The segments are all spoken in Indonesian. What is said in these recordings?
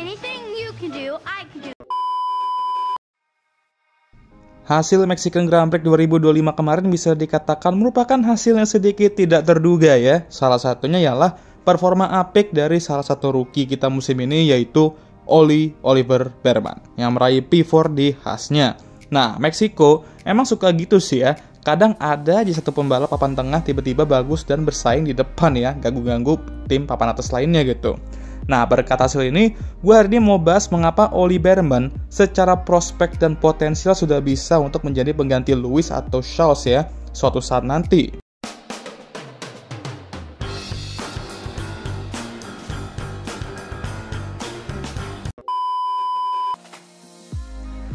Anything you can do, I can do. Hasil Mexican Grand Prix 2025 kemarin bisa dikatakan merupakan hasil yang sedikit tidak terduga ya. Salah satunya ialah performa apik dari salah satu rookie kita musim ini, yaitu Oliver Bearman yang meraih P4 di khasnya. Nah, Meksiko emang suka gitu sih ya. Kadang ada aja satu pembalap papan tengah tiba-tiba bagus dan bersaing di depan ya, ganggu-ganggu tim papan atas lainnya gitu. Nah, berkat hasil ini, gue hari ini mau bahas mengapa Oli Bearman secara prospek dan potensial sudah bisa untuk menjadi pengganti Lewis atau Charles ya, suatu saat nanti.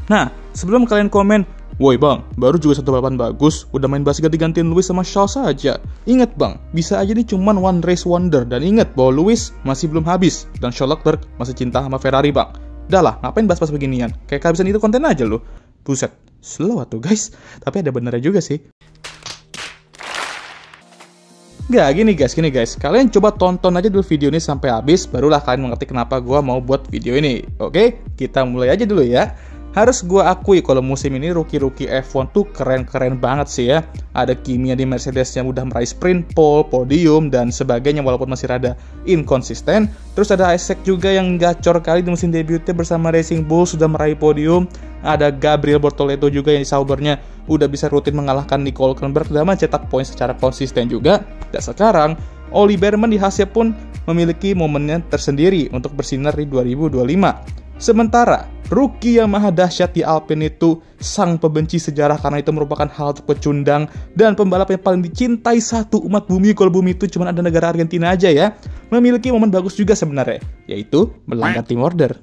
Nah, sebelum kalian komen, "Woi bang, baru juga satu balapan bagus, udah main bahas ganti-gantiin Lewis sama Charles aja." Ingat bang, bisa aja nih cuman one race wonder. Dan ingat bahwa Lewis masih belum habis, dan Charles Leclerc masih cinta sama Ferrari bang. Dah lah, ngapain bahas-bahas beginian? Kayak kehabisan itu konten aja lo. Buset, slow atuh guys. Tapi ada benernya juga sih. Gini guys, kalian coba tonton aja dulu video ini sampai habis, barulah kalian mengerti kenapa gua mau buat video ini. Oke, kita mulai aja dulu ya. Harus gue akui kalau musim ini rookie-rookie F1 tuh keren-keren banget sih ya. Ada Kimi di Mercedes yang udah meraih sprint, pole, podium, dan sebagainya walaupun masih rada inkonsisten. Terus ada Isaac juga yang gacor kali di musim debutnya bersama Racing Bull sudah meraih podium. Ada Gabriel Bortoleto juga yang di Saubernya udah bisa rutin mengalahkan Nico Hülkenberg dan mencetak poin secara konsisten juga. Dan sekarang Oli Bearman di Haasnya pun memiliki momennya tersendiri untuk bersinar di 2025. Sementara, rookie yang maha dahsyat di Alpine itu sang pembenci sejarah karena itu merupakan hal pecundang dan pembalap yang paling dicintai satu umat bumi kalau bumi itu cuma ada negara Argentina aja ya. Memiliki momen bagus juga sebenarnya, yaitu melanggar team order.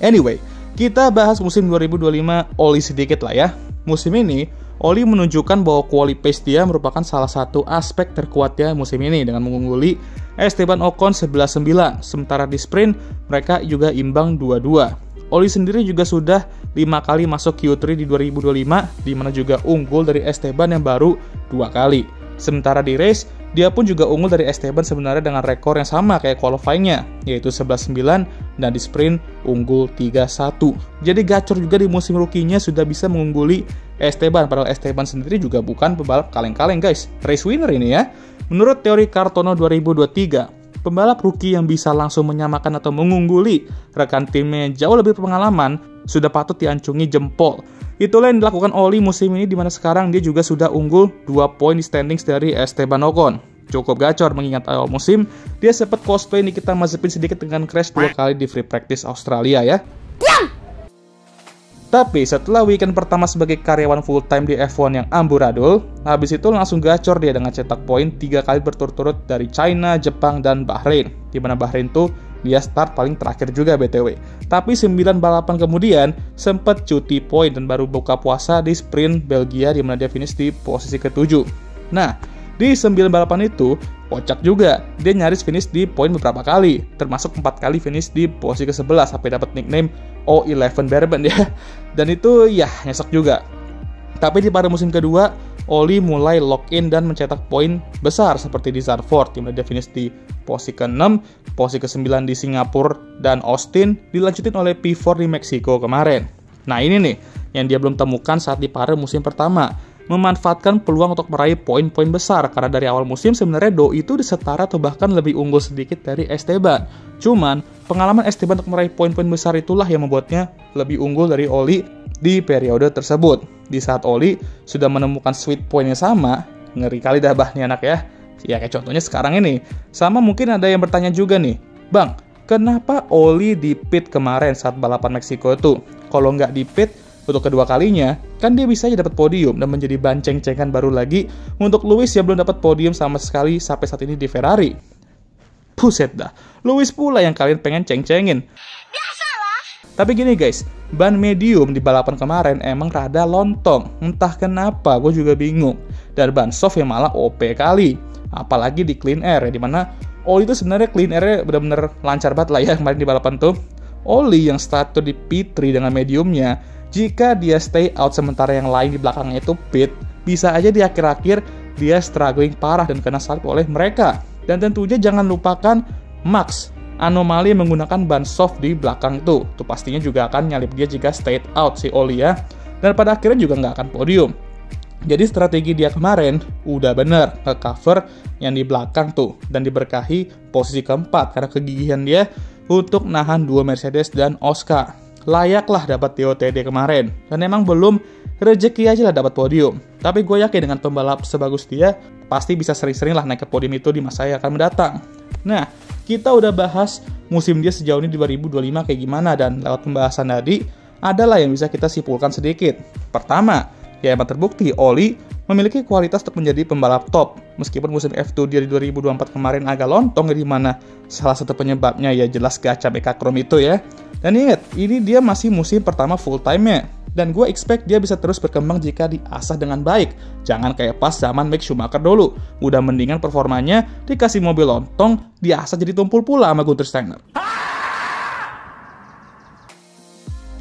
Anyway, kita bahas musim 2025 Oli sedikit lah ya. Musim ini, Oli menunjukkan bahwa quali pace dia merupakan salah satu aspek terkuatnya musim ini dengan mengungguli Esteban Ocon 11-9. Sementara di sprint, mereka juga imbang 2-2. Oli sendiri juga sudah 5 kali masuk Q3 di 2025, di mana juga unggul dari Esteban yang baru 2 kali. Sementara di race, dia pun juga unggul dari Esteban sebenarnya dengan rekor yang sama kayak qualifying-nya, yaitu 11-9, dan di sprint unggul 3-1. Jadi gacor juga di musim rookie-nya sudah bisa mengungguli Esteban, padahal Esteban sendiri juga bukan pembalap kaleng-kaleng guys. Race winner ini ya. Menurut teori Kartono 2023, pembalap rookie yang bisa langsung menyamakan atau mengungguli rekan timnya yang jauh lebih berpengalaman sudah patut diancungi jempol. Itulah yang dilakukan Oli musim ini, di mana sekarang dia juga sudah unggul 2 poin di standings dari Esteban Ocon. Cukup gacor mengingat awal musim dia sempat cosplay Nikita Mazepin sedikit dengan crash 2 kali di free practice Australia ya. Tapi setelah weekend pertama sebagai karyawan full time di F1 yang amburadul, habis itu langsung gacor dia dengan cetak poin 3 kali berturut-turut dari China, Jepang, dan Bahrain. Di mana Bahrain tuh dia start paling terakhir juga BTW. Tapi 9 balapan kemudian sempat cuti poin dan baru buka puasa di sprint Belgia di mana dia finish di posisi ke-7. Nah, di 9 balapan itu kocak juga, dia nyaris finish di poin beberapa kali, termasuk 4 kali finish di posisi ke-11 sampai dapat nickname O11 Bearman ya. Dan itu ya nyesek juga. Tapi di pada musim kedua, Oli mulai lock in dan mencetak poin besar seperti di Zandvoort, di mana dia finish di posisi ke-6, posisi ke-9 di Singapura dan Austin, dilanjutin oleh P4 di Meksiko kemarin. Nah ini nih yang dia belum temukan saat di pada musim pertama, memanfaatkan peluang untuk meraih poin-poin besar, karena dari awal musim sebenarnya Doi itu setara atau bahkan lebih unggul sedikit dari Esteban. Cuman pengalaman Esteban untuk meraih poin-poin besar itulah yang membuatnya lebih unggul dari Oli di periode tersebut. Di saat Oli sudah menemukan sweet point yang sama, ngeri kali dah bah nih anak ya. Ya kayak contohnya sekarang ini. Sama mungkin ada yang bertanya juga nih, "Bang, kenapa Oli di pit kemarin saat balapan Meksiko itu? Kalau nggak di pit untuk kedua kalinya, kan dia bisa aja dapat podium dan menjadi ban ceng-cengan baru lagi untuk Lewis yang belum dapat podium sama sekali sampai saat ini di Ferrari." Buset dah, Lewis pula yang kalian pengen ceng-cengin. Tapi gini guys, ban medium di balapan kemarin emang rada lontong. Entah kenapa, gue juga bingung. Dan ban soft yang malah OP kali. Apalagi di clean air ya, dimana Oli itu sebenarnya clean air-nya benar-benar lancar banget lah ya kemarin di balapan tuh. Oli yang starter di P3 dengan mediumnya, jika dia stay out sementara yang lain di belakangnya itu pit, bisa aja di akhir-akhir dia struggling parah dan kena salib oleh mereka. Dan tentunya jangan lupakan Max, anomali menggunakan ban soft di belakang tuh pastinya juga akan nyalip dia jika stayed out si Oli ya. Dan pada akhirnya juga nggak akan podium. Jadi strategi dia kemarin udah bener nge-cover yang di belakang tuh dan diberkahi posisi keempat karena kegigihan dia untuk nahan dua Mercedes dan Oscar. Layaklah dapat TOTD kemarin dan emang belum rezeki aja lah dapat podium. Tapi gue yakin dengan pembalap sebagus dia pasti bisa sering-sering lah naik ke podium itu di masa yang akan mendatang. Nah, kita udah bahas musim dia sejauh ini di 2025 kayak gimana dan lewat pembahasan tadi adalah yang bisa kita simpulkan sedikit. Pertama, ya emang terbukti Oli memiliki kualitas untuk menjadi pembalap top. Meskipun musim F2 dia di 2024 kemarin agak lontong di mana salah satu penyebabnya ya jelas gacha Mekakrom itu ya. Dan ingat, ini dia masih musim pertama full time-nya. Dan gue expect dia bisa terus berkembang jika diasah dengan baik. Jangan kayak pas zaman Mick Schumacher dulu. Udah mendingan performanya dikasih mobil lontong, diasah jadi tumpul pula sama Gunther Steiner.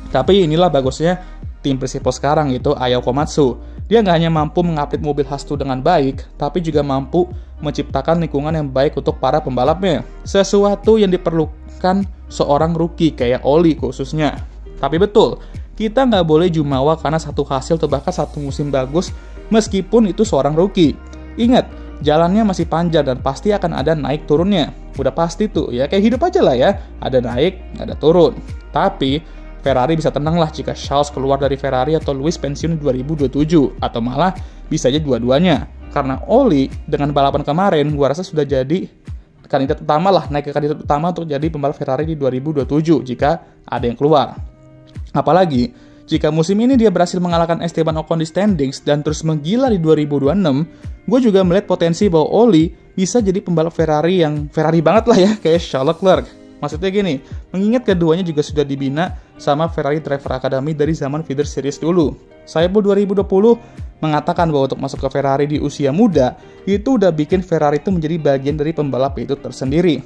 Tapi inilah bagusnya tim Principal sekarang itu Ayao Komatsu. Dia nggak hanya mampu mengupdate mobil Hasto dengan baik, tapi juga mampu menciptakan lingkungan yang baik untuk para pembalapnya. Sesuatu yang diperlukan seorang rookie kayak Oli khususnya. Tapi betul, kita nggak boleh jumawa karena satu hasil atau bahkan satu musim bagus meskipun itu seorang rookie. Ingat, jalannya masih panjang dan pasti akan ada naik turunnya. Udah pasti tuh ya, kayak hidup aja lah ya. Ada naik, ada turun. Tapi Ferrari bisa tenang lah jika Charles keluar dari Ferrari atau Lewis pensiun 2027 atau malah bisa aja dua-duanya. Karena Oli dengan balapan kemarin gua rasa sudah jadi kandidat utama lah, naik ke kandidat utama untuk jadi pembalap Ferrari di 2027 jika ada yang keluar. Apalagi jika musim ini dia berhasil mengalahkan Esteban Ocon di standings dan terus menggila di 2026, gue juga melihat potensi bahwa Oli bisa jadi pembalap Ferrari yang Ferrari banget lah ya, kayak Charles Leclerc. Maksudnya gini, mengingat keduanya juga sudah dibina sama Ferrari Driver Academy dari zaman Feeder Series dulu. Saibul 2020 mengatakan bahwa untuk masuk ke Ferrari di usia muda, itu udah bikin Ferrari itu menjadi bagian dari pembalap itu tersendiri.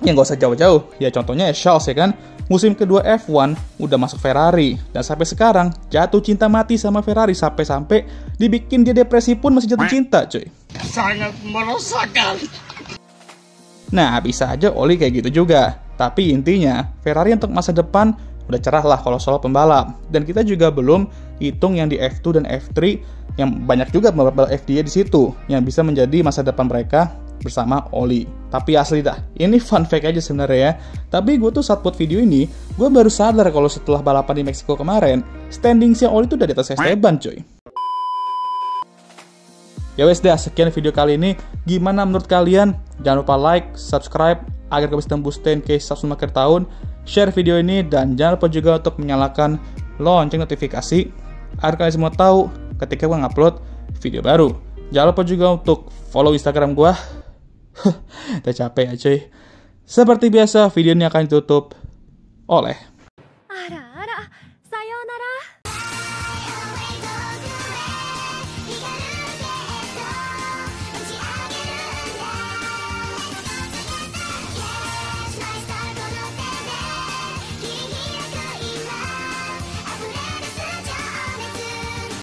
Ya nggak usah jauh-jauh, ya contohnya ya Charles ya kan, musim kedua F1 udah masuk Ferrari, dan sampai sekarang jatuh cinta mati sama Ferrari, sampai-sampai dibikin dia depresi pun masih jatuh cinta cuy. Sangat meresahkan. Nah, bisa aja Oli kayak gitu juga. Tapi intinya, Ferrari untuk masa depan udah cerah lah kalau soal pembalap. Dan kita juga belum hitung yang di F2 dan F3, yang banyak juga pembalap FDA di situ, yang bisa menjadi masa depan mereka bersama Oli. Tapi asli dah, ini fun fact aja sebenarnya ya. Tapi gue tuh saat buat video ini, gue baru sadar kalau setelah balapan di Meksiko kemarin, standingsnya Oli tuh udah di atas Esteban cuy. Ya wes dah, sekian video kali ini. Gimana menurut kalian? Jangan lupa like, subscribe, agar kalian bisa tembus 10k subscribe akhir tahun. Share video ini, dan jangan lupa juga untuk menyalakan lonceng notifikasi agar kalian semua tahu ketika gue ngupload video baru. Jangan lupa juga untuk follow Instagram gue. Udah capek ya cuy. Seperti biasa, video ini akan ditutup oleh